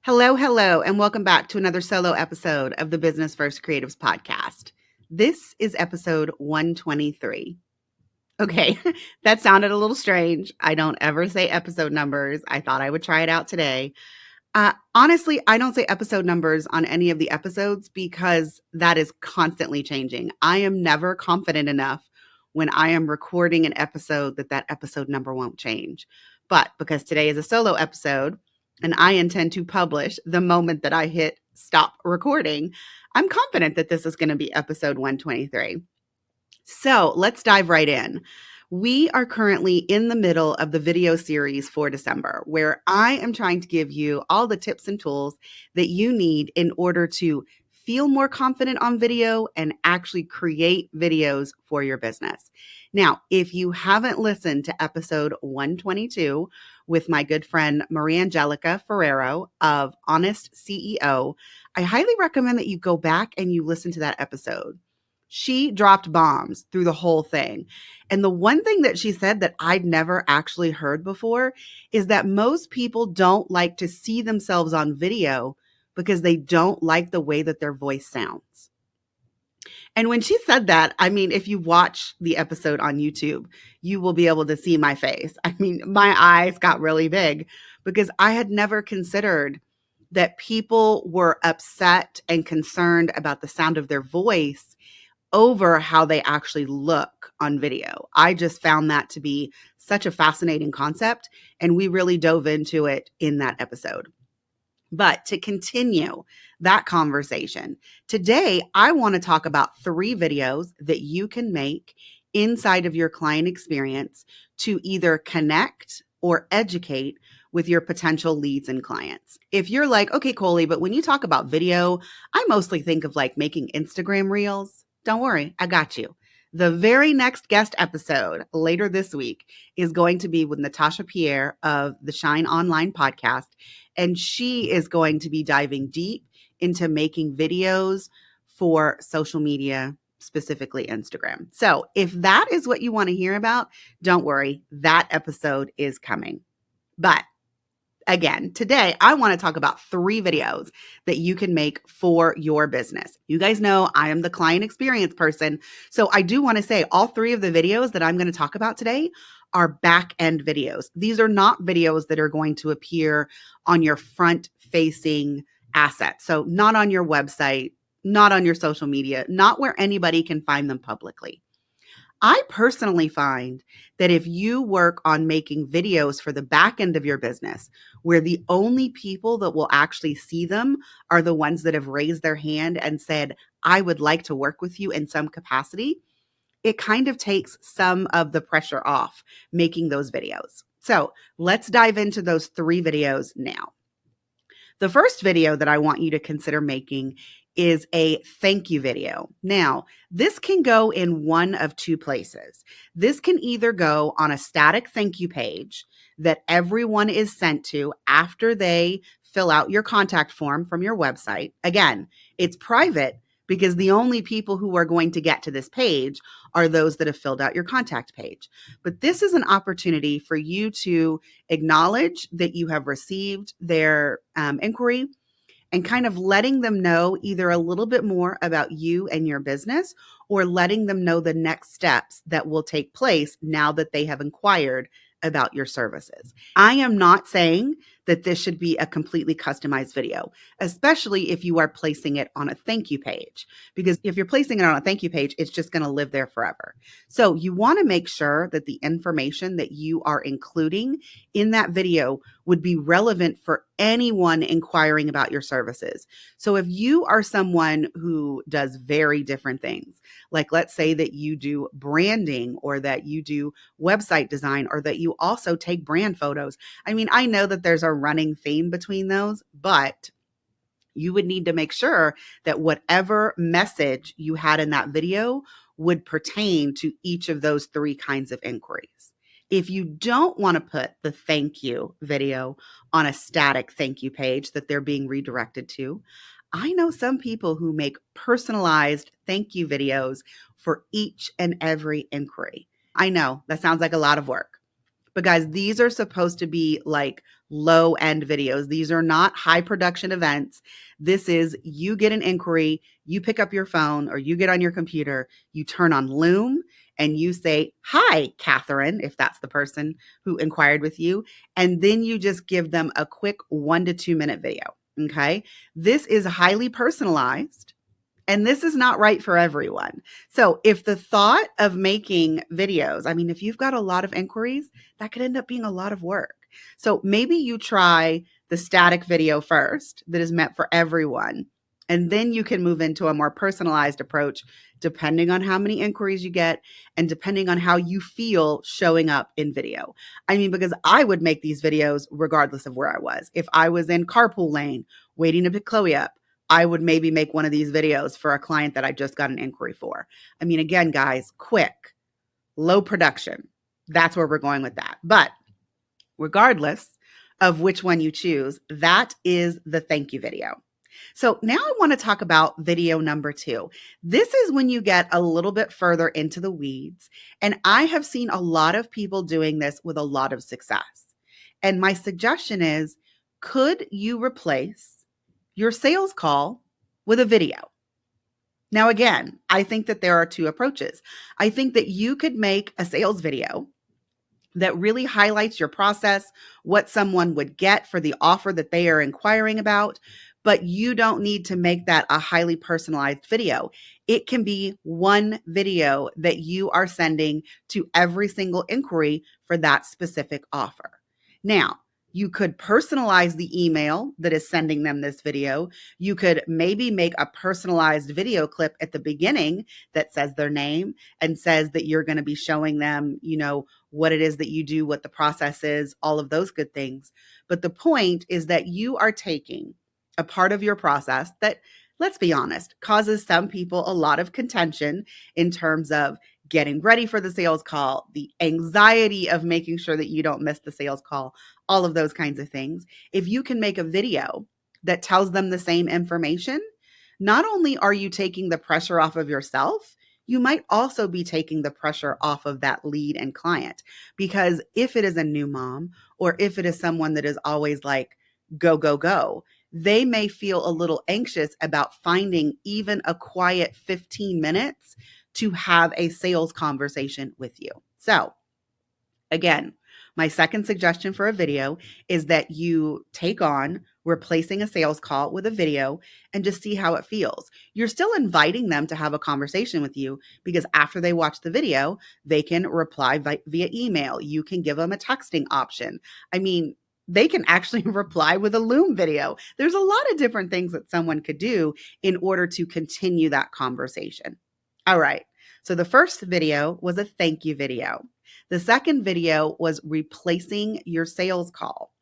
Hello, hello, and welcome back to another solo episode of the Business First Creatives podcast. This is episode 123. Okay, that sounded a little strange. I don't ever say episode numbers. I thought I would try it out today. Honestly, I don't say episode numbers on any of the episodes because that is constantly changing. I am never confident enough when I am recording an episode that episode number won't change. But because today is a solo episode and I intend to publish the moment that I hit stop recording, I'm confident that this is going to be episode 123. So let's dive right in. We are currently in the middle of the video series for December, where I am trying to give you all the tips and tools that you need in order to feel more confident on video and actually create videos for your business. Now, if you haven't listened to episode 122 with my good friend Maria Angelica Ferrero of Honest CEO, I highly recommend that you go back and you listen to that episode. She dropped bombs through the whole thing. And the one thing that she said that I'd never actually heard before is that most people don't like to see themselves on video because they don't like the way that their voice sounds. And when she said that, I mean, if you watch the episode on YouTube, you will be able to see my face. I mean, my eyes got really big because I had never considered that people were upset and concerned about the sound of their voice over how they actually look on video. I just found that to be such a fascinating concept, and we really dove into it in that episode. But to continue that conversation, today I want to talk about 3 videos that you can make inside of your client experience to either connect or educate with your potential leads and clients. If you're like, okay, Coley, but when you talk about video, I mostly think of like making Instagram reels. Don't worry, I got you. The very next guest episode later this week is going to be with Natasha Pierre of the Shine Online podcast. And she is going to be diving deep into making videos for social media, specifically Instagram. So if that is what you want to hear about, don't worry, that episode is coming. But again, today I want to talk about 3 videos that you can make for your business. You guys know I am the client experience person. So I do want to say all 3 of the videos that I'm going to talk about today are back end videos. These are not videos that are going to appear on your front facing asset. So not on your website, not on your social media, not where anybody can find them publicly. I personally find that if you work on making videos for the back end of your business, where the only people that will actually see them are the ones that have raised their hand and said, I would like to work with you in some capacity, it kind of takes some of the pressure off making those videos. So let's dive into those 3 videos now. The first video that I want you to consider making is a thank you video. Now, this can go in one of 2 places. This can either go on a static thank you page that everyone is sent to after they fill out your contact form from your website. Again, it's private because the only people who are going to get to this page are those that have filled out your contact page. But this is an opportunity for you to acknowledge that you have received their inquiry and kind of letting them know either a little bit more about you and your business or letting them know the next steps that will take place now that they have inquired about your services. I am not saying that this should be a completely customized video, especially if you are placing it on a thank you page, because if you're placing it on a thank you page, it's just going to live there forever. So you want to make sure that the information that you are including in that video would be relevant for anyone inquiring about your services. So if you are someone who does very different things, like let's say that you do branding or that you do website design or that you also take brand photos. I mean, I know that there's a running theme between those, but you would need to make sure that whatever message you had in that video would pertain to each of those 3 kinds of inquiries. If you don't want to put the thank you video on a static thank you page that they're being redirected to, I know some people who make personalized thank you videos for each and every inquiry. I know that sounds like a lot of work. But guys, these are supposed to be like low end videos. These are not high production events. This is you get an inquiry, you pick up your phone or you get on your computer, you turn on Loom and you say, "Hi, Catherine," if that's the person who inquired with you. And then you just give them a quick 1 to 2 minute video. Okay. This is highly personalized. And this is not right for everyone. So, if the thought of making videos, I mean, if you've got a lot of inquiries, that could end up being a lot of work. So, maybe you try the static video first that is meant for everyone. And then you can move into a more personalized approach depending on how many inquiries you get and depending on how you feel showing up in video. I mean, because I would make these videos regardless of where I was. If I was in carpool lane waiting to pick Chloe up, I would maybe make one of these videos for a client that I just got an inquiry for. I mean, again, guys, quick, low production. That's where we're going with that. But regardless of which one you choose, that is the thank you video. So now I want to talk about video number 2. This is when you get a little bit further into the weeds. And I have seen a lot of people doing this with a lot of success. And my suggestion is, could you replace your sales call with a video? Now, again, I think that there are 2 approaches. I think that you could make a sales video that really highlights your process, what someone would get for the offer that they are inquiring about, but you don't need to make that a highly personalized video. It can be one video that you are sending to every single inquiry for that specific offer. Now, you could personalize the email that is sending them this video. You could maybe make a personalized video clip at the beginning that says their name and says that you're going to be showing them, what it is that you do, what the process is, all of those good things. But the point is that you are taking a part of your process that, let's be honest, causes some people a lot of contention in terms of getting ready for the sales call, the anxiety of making sure that you don't miss the sales call, all of those kinds of things. If you can make a video that tells them the same information, not only are you taking the pressure off of yourself, you might also be taking the pressure off of that lead and client. Because if it is a new mom or if it is someone that is always like, go, go, go, they may feel a little anxious about finding even a quiet 15 minutes to have a sales conversation with you. So again, my second suggestion for a video is that you take on replacing a sales call with a video and just see how it feels. You're still inviting them to have a conversation with you because after they watch the video, they can reply via email. You can give them a texting option. I mean, they can actually reply with a Loom video. There's a lot of different things that someone could do in order to continue that conversation. All right. So the first video was a thank you video. The second video was replacing your sales call.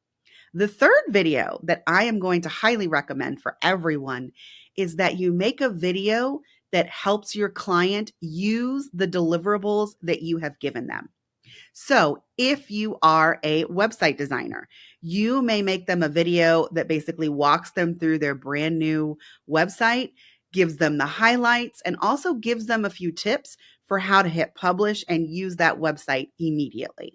The third video that I am going to highly recommend for everyone is that you make a video that helps your client use the deliverables that you have given them. So if you are a website designer, you may make them a video that basically walks them through their brand new website, gives them the highlights, and also gives them a few tips for how to hit publish and use that website immediately.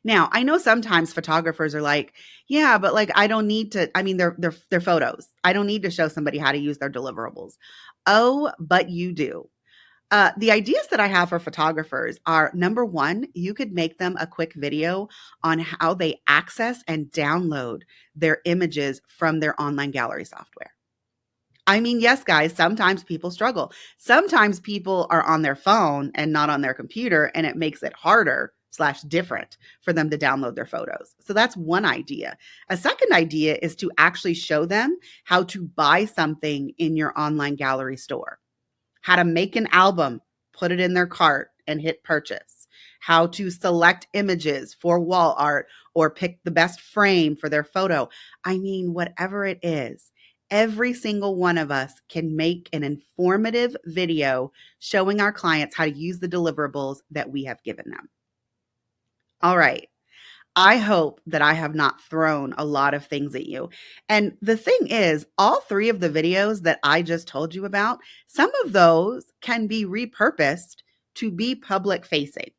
Now, I know sometimes photographers are like, yeah, but like I don't need to, I mean, they're photos. I don't need to show somebody how to use their deliverables. Oh, but you do. The ideas that I have for photographers are, number one, you could make them a quick video on how they access and download their images from their online gallery software. I mean, yes, guys, sometimes people struggle. Sometimes people are on their phone and not on their computer, and it makes it harder/different for them to download their photos. So that's one idea. A second idea is to actually show them how to buy something in your online gallery store, how to make an album, put it in their cart, and hit purchase, how to select images for wall art or pick the best frame for their photo. I mean, whatever it is. Every single one of us can make an informative video showing our clients how to use the deliverables that we have given them. All right. I hope that I have not thrown a lot of things at you. And the thing is, all 3 of the videos that I just told you about, some of those can be repurposed to be public facing.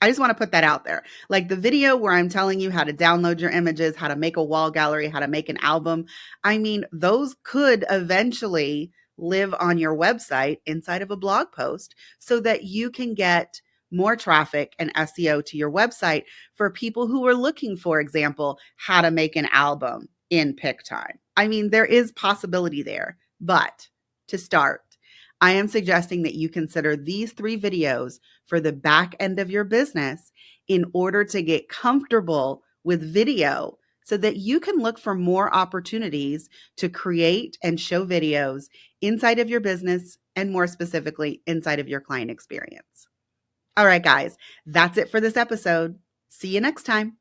I just want to put that out there. Like the video where I'm telling you how to download your images, how to make a wall gallery, how to make an album. I mean, those could eventually live on your website inside of a blog post so that you can get more traffic and SEO to your website for people who are looking, for example, how to make an album in PickTime. I mean, there is possibility there, but to start, I am suggesting that you consider these 3 videos for the back end of your business in order to get comfortable with video so that you can look for more opportunities to create and show videos inside of your business and more specifically inside of your client experience. All right, guys, that's it for this episode. See you next time.